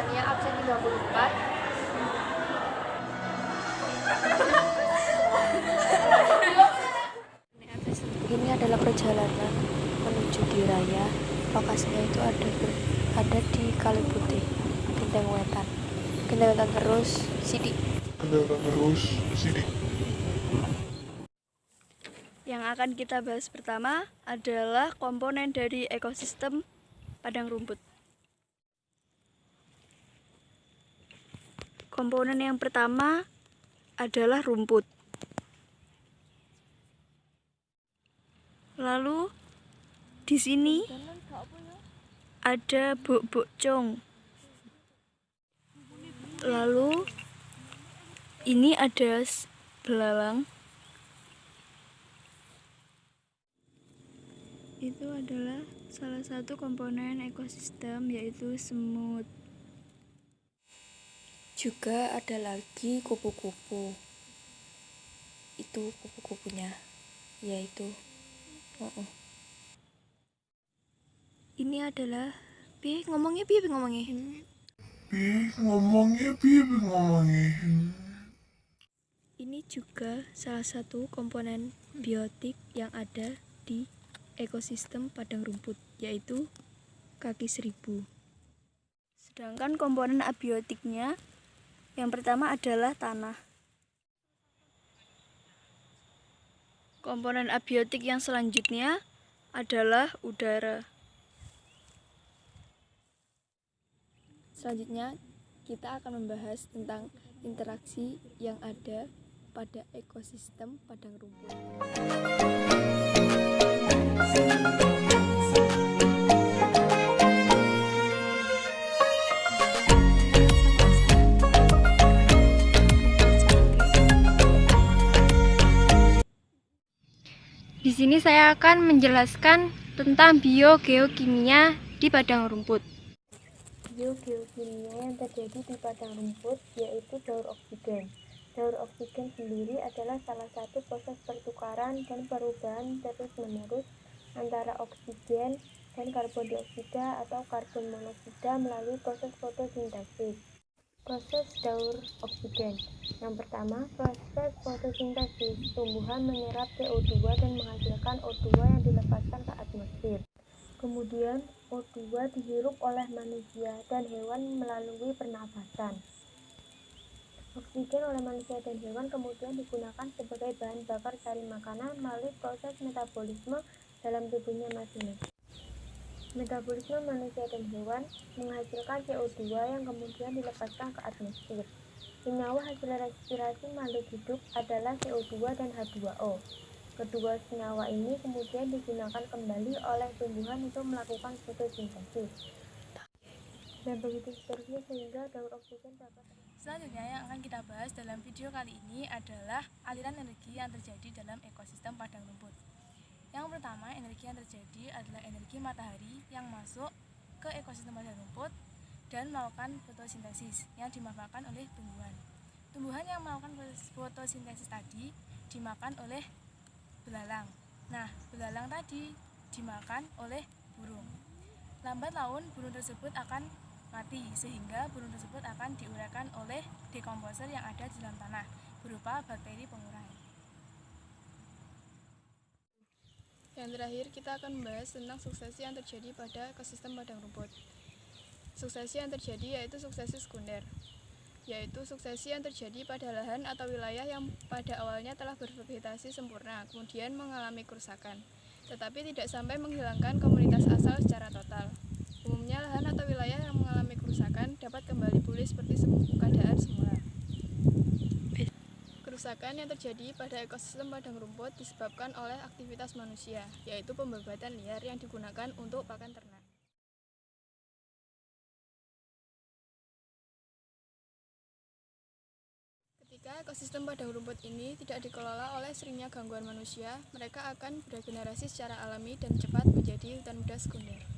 Tania absen 34. Ini adalah perjalanan menuju di raya. Lokasinya itu ada di Kali Putih, Genteng Wetan. Genteng Wetan terus Sidik. Yang akan kita bahas pertama adalah komponen dari ekosistem padang rumput. Komponen yang pertama adalah rumput. Lalu di sini ada bok-bokcong. Lalu ini ada belalang. Itu adalah salah satu komponen ekosistem, yaitu semut. Juga ada lagi kupu-kupu. Itu kupu-kupunya, yaitu Ini adalah ngomongnya. Ini juga salah satu komponen biotik yang ada di ekosistem padang rumput, yaitu kaki seribu. Sedangkan komponen abiotiknya yang pertama adalah tanah. Komponen abiotik yang selanjutnya adalah udara. Selanjutnya kita akan membahas tentang interaksi yang ada pada ekosistem padang rumput. Di sini saya akan menjelaskan tentang biogeokimia di padang rumput. Biogeokimia yang terjadi di padang rumput yaitu daur oksigen. Daur oksigen sendiri adalah salah satu proses pertukaran dan perubahan terus-menerus antara oksigen dan karbon dioksida atau karbon monoksida melalui proses fotosintesis. Proses daur oksigen. Yang pertama, proses fotosintesis. Tumbuhan menyerap CO2 dan menghasilkan O2 yang dilepaskan ke atmosfer. Kemudian, O2 dihirup oleh manusia dan hewan melalui pernafasan. Oksigen oleh manusia dan hewan kemudian digunakan sebagai bahan bakar cari makanan melalui proses metabolisme dalam tubuhnya masing-masing. Metabolisme manusia dan hewan menghasilkan CO2 yang kemudian dilepaskan ke atmosfer. Senyawa hasil respirasi makhluk hidup adalah CO2 dan H2O. Kedua senyawa ini kemudian digunakan kembali oleh tumbuhan untuk melakukan fotosintesis. Dan begitu seterusnya sehingga daur oksigen dapat. Selanjutnya yang akan kita bahas dalam video kali ini adalah aliran energi yang terjadi dalam ekosistem padang rumput. Yang pertama, energi yang terjadi adalah energi matahari yang masuk ke ekosistem padang rumput dan melakukan fotosintesis yang dimanfaatkan oleh tumbuhan. Tumbuhan yang melakukan fotosintesis tadi dimakan oleh belalang. Nah, belalang tadi dimakan oleh burung. Lambat laun burung tersebut akan mati sehingga burung tersebut akan diuraikan oleh dekomposer yang ada di dalam tanah berupa bakteri pengurai. Yang terakhir, kita akan membahas tentang suksesi yang terjadi pada ekosistem padang rumput. Suksesi yang terjadi yaitu suksesi sekunder, yaitu suksesi yang terjadi pada lahan atau wilayah yang pada awalnya telah bervegetasi sempurna, kemudian mengalami kerusakan, tetapi tidak sampai menghilangkan komunitas asal secara total. Umumnya lahan atau wilayah yang mengalami kerusakan dapat kembali pulih seperti keadaan semula. Kerusakan yang terjadi pada ekosistem padang rumput disebabkan oleh aktivitas manusia, yaitu pembabatan liar yang digunakan untuk pakan ternak. Ketika ekosistem padang rumput ini tidak dikelola oleh seringnya gangguan manusia, mereka akan beregenerasi secara alami dan cepat menjadi hutan muda sekunder.